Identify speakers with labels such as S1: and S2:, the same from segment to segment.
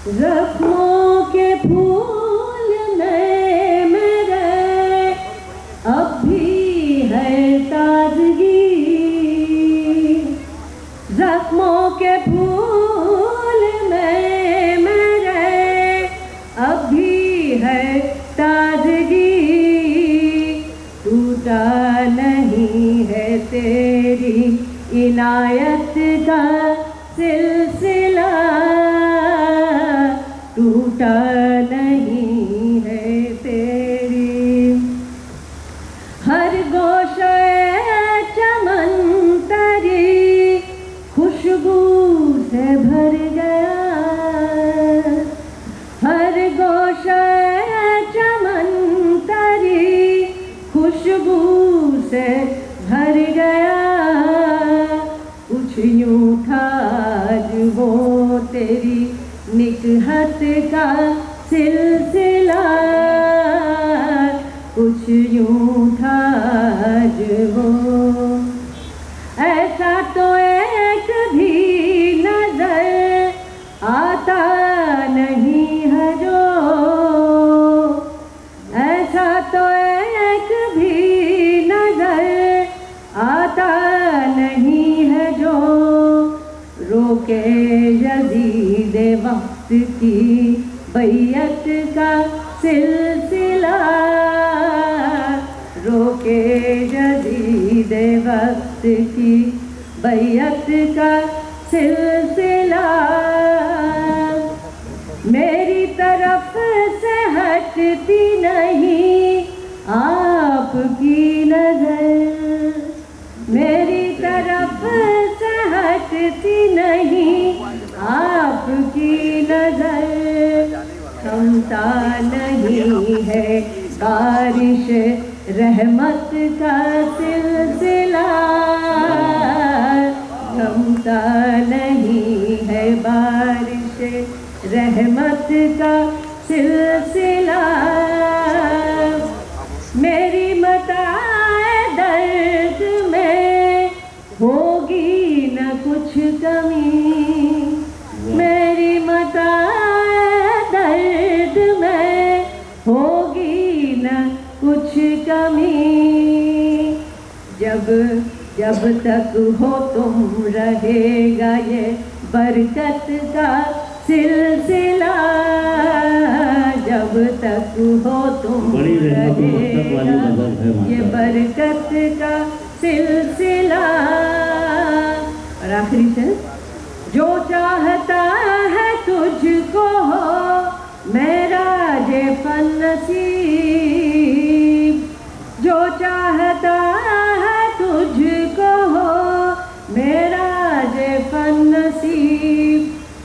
S1: जख्मों के फूल में मेरे अब भी है ताजगी, जख्मों के फूल में मेरे अब भी है ताजगी, टूटा नहीं है तेरी इनायत का सिलसिला, टूटा नहीं है तेरी। हर गोशे चमन तेरी खुशबू से भर गया, हर गोशे चमन तेरी खुशबू से भर गया, कुछ यूं था आज वो तेरी निकहत का सिलसिला, कुछ यूं था आज वो। ऐसा तो एक भी नजर आता नहीं है जो, ऐसा तो एक भी नजर आता नहीं है जो, रोके यजीद वक्त की बैयत का सिलसिला, रोके यजीद वक्त की बैयत का सिलसिला। मेरी तरफ से हटती नहीं आपकी नजर, मेरी तरफ से हटती नहीं आपकी नजर, थमता नहीं है बारिश रहमत का सिलसिला, थमता नहीं है बारिश रहमत का सिलसिला। मेरी मताए दर्द में होगी न कुछ कमी, मेरी मताए दर्द में होगी न कुछ कमी, जब जब तक हो तुम रहेगा ये बरकत का सिलसिला, जब तक हो तुम रहेगा ये बरकत का सिलसिला। और आखिरी से, जो चाहता है तुझको हो मेरा जे फन नसीब, जो चाहता है तुझको हो मेरा जे फन नसीब,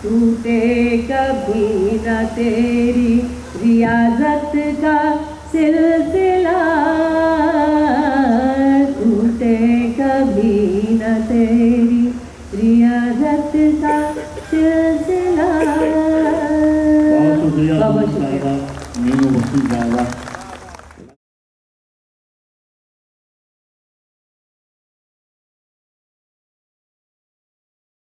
S1: टूटे कभी न तेरी रियाजत का सिलसिला, टूटे कभी न तेरी रियाजत का सिलसिला।
S2: बहुत शुक्रिया मीनू वसीम साहबा।